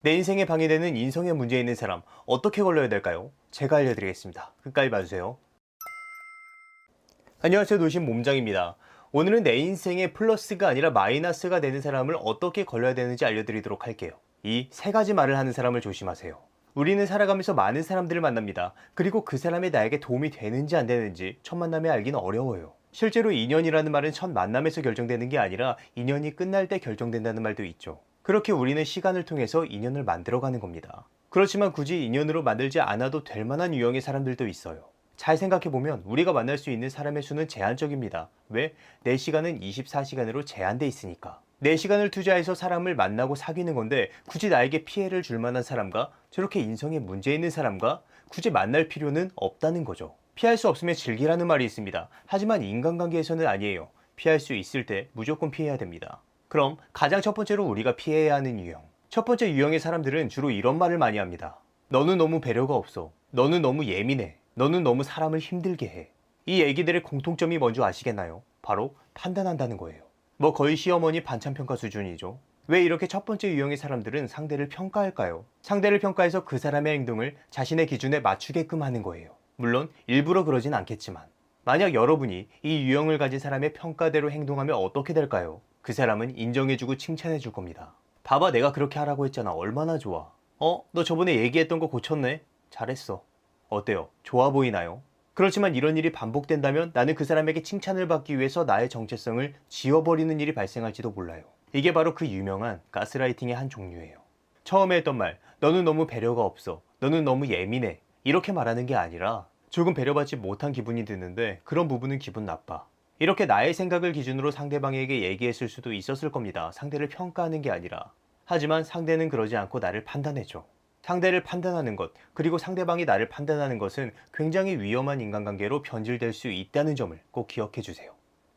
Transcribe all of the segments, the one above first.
내 인생에 방해되는 인성에 문제 있는 사람, 어떻게 걸러야 될까요? 제가 알려드리겠습니다. 끝까지 봐주세요. 안녕하세요. 노신 몸짱입니다. 오늘은 내 인생에 플러스가 아니라 마이너스가 되는 사람을 어떻게 걸러야 되는지 알려드리도록 할게요. 이 세 가지 말을 하는 사람을 조심하세요. 우리는 살아가면서 많은 사람들을 만납니다. 그리고 그 사람이 나에게 도움이 되는지 안 되는지 첫 만남에 알기는 어려워요. 실제로 인연이라는 말은 첫 만남에서 결정되는 게 아니라 인연이 끝날 때 결정된다는 말도 있죠. 그렇게 우리는 시간을 통해서 인연을 만들어가는 겁니다. 그렇지만 굳이 인연으로 만들지 않아도 될 만한 유형의 사람들도 있어요. 잘 생각해보면 우리가 만날 수 있는 사람의 수는 제한적입니다. 왜? 내 시간은 24시간으로 제한돼 있으니까. 내 시간을 투자해서 사람을 만나고 사귀는 건데 굳이 나에게 피해를 줄 만한 사람과 저렇게 인성에 문제 있는 사람과 굳이 만날 필요는 없다는 거죠. 피할 수 없으면 즐기라는 말이 있습니다. 하지만 인간관계에서는 아니에요. 피할 수 있을 때 무조건 피해야 됩니다. 그럼 가장 첫 번째로 우리가 피해야 하는 유형. 첫 번째 유형의 사람들은 주로 이런 말을 많이 합니다. 너는 너무 배려가 없어. 너는 너무 예민해. 너는 너무 사람을 힘들게 해. 이 얘기들의 공통점이 뭔지 아시겠나요? 바로 판단한다는 거예요. 뭐 거의 시어머니 반찬평가 수준이죠. 왜 이렇게 첫 번째 유형의 사람들은 상대를 평가할까요? 상대를 평가해서 그 사람의 행동을 자신의 기준에 맞추게끔 하는 거예요. 물론 일부러 그러진 않겠지만 만약 여러분이 이 유형을 가진 사람의 평가대로 행동하면 어떻게 될까요? 그 사람은 인정해주고 칭찬해줄 겁니다. 봐봐, 내가 그렇게 하라고 했잖아. 얼마나 좋아. 너 저번에 얘기했던 거 고쳤네? 잘했어. 어때요? 좋아 보이나요? 그렇지만 이런 일이 반복된다면 나는 그 사람에게 칭찬을 받기 위해서 나의 정체성을 지워버리는 일이 발생할지도 몰라요. 이게 바로 그 유명한 가스라이팅의 한 종류예요. 처음에 했던 말, 너는 너무 배려가 없어. 너는 너무 예민해. 이렇게 말하는 게 아니라 조금 배려받지 못한 기분이 드는데 그런 부분은 기분 나빠. 이렇게 나의 생각을 기준으로 상대방에게 얘기했을 수도 있었을 겁니다. 상대를 평가하는 게 아니라. 하지만 상대는 그러지 않고 나를 판단해줘. 상대를 판단하는 것, 그리고 상대방이 나를 판단하는 것은 굉장히 위험한 인간관계로 변질될 수 있다는 점을 꼭 기억해 주세요.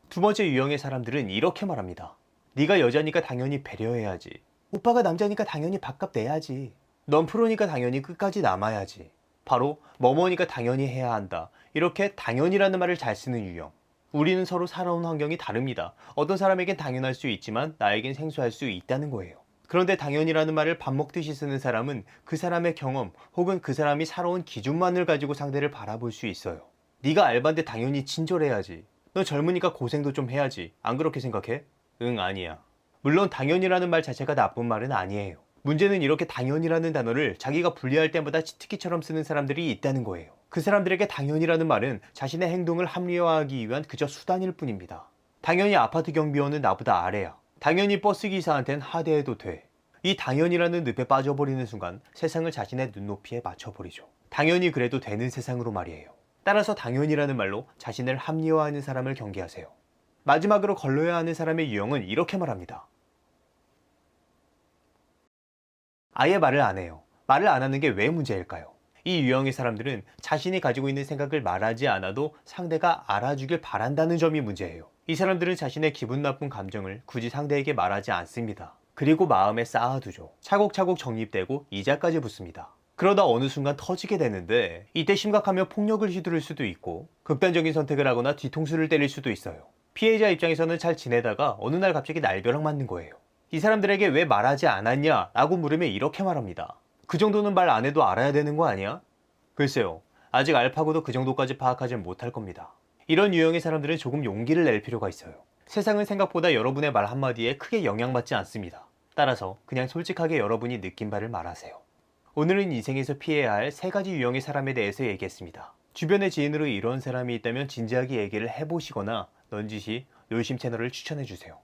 두 번째 유형의 사람들은 이렇게 말합니다. 네가 여자니까 당연히 배려해야지. 오빠가 남자니까 당연히 밥값 내야지. 넌 프로니까 당연히 끝까지 남아야지. 바로 뭐뭐니까 당연히 해야 한다. 이렇게 당연이라는 말을 잘 쓰는 유형. 우리는 서로 살아온 환경이 다릅니다. 어떤 사람에겐 당연할 수 있지만 나에겐 생소할 수 있다는 거예요. 그런데 당연이라는 말을 밥 먹듯이 쓰는 사람은 그 사람의 경험 혹은 그 사람이 살아온 기준만을 가지고 상대를 바라볼 수 있어요. 네가 알바인데 당연히 친절해야지. 너 젊으니까 고생도 좀 해야지. 안 그렇게 생각해? 응, 아니야. 물론 당연이라는 말 자체가 나쁜 말은 아니에요. 문제는 이렇게 당연이라는 단어를 자기가 불리할 때마다 치트키처럼 쓰는 사람들이 있다는 거예요. 그 사람들에게 당연이라는 말은 자신의 행동을 합리화하기 위한 그저 수단일 뿐입니다. 당연히 아파트 경비원은 나보다 아래야. 당연히 버스기사한텐 하대해도 돼. 이 당연이라는 늪에 빠져버리는 순간 세상을 자신의 눈높이에 맞춰버리죠. 당연히 그래도 되는 세상으로 말이에요. 따라서 당연이라는 말로 자신을 합리화하는 사람을 경계하세요. 마지막으로 걸러야 하는 사람의 유형은 이렇게 말합니다. 아예 말을 안 해요. 말을 안 하는 게 왜 문제일까요? 이 유형의 사람들은 자신이 가지고 있는 생각을 말하지 않아도 상대가 알아주길 바란다는 점이 문제예요. 이 사람들은 자신의 기분 나쁜 감정을 굳이 상대에게 말하지 않습니다. 그리고 마음에 쌓아두죠. 차곡차곡 정립되고 이자까지 붙습니다. 그러다 어느 순간 터지게 되는데 이때 심각하면 폭력을 휘두를 수도 있고 극단적인 선택을 하거나 뒤통수를 때릴 수도 있어요. 피해자 입장에서는 잘 지내다가 어느 날 갑자기 날벼락 맞는 거예요. 이 사람들에게 왜 말하지 않았냐? 라고 물으면 이렇게 말합니다. 그 정도는 말 안 해도 알아야 되는 거 아니야? 글쎄요. 아직 알파고도 그 정도까지 파악하지 못할 겁니다. 이런 유형의 사람들은 조금 용기를 낼 필요가 있어요. 세상은 생각보다 여러분의 말 한마디에 크게 영향받지 않습니다. 따라서 그냥 솔직하게 여러분이 느낀 바를 말하세요. 오늘은 인생에서 피해야 할 세 가지 유형의 사람에 대해서 얘기했습니다. 주변의 지인으로 이런 사람이 있다면 진지하게 얘기를 해보시거나 넌지시 놀심 채널을 추천해주세요.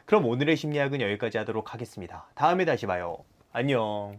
그럼 오늘의 심리학은 여기까지 하도록 하겠습니다. 다음에 다시 봐요. 안녕.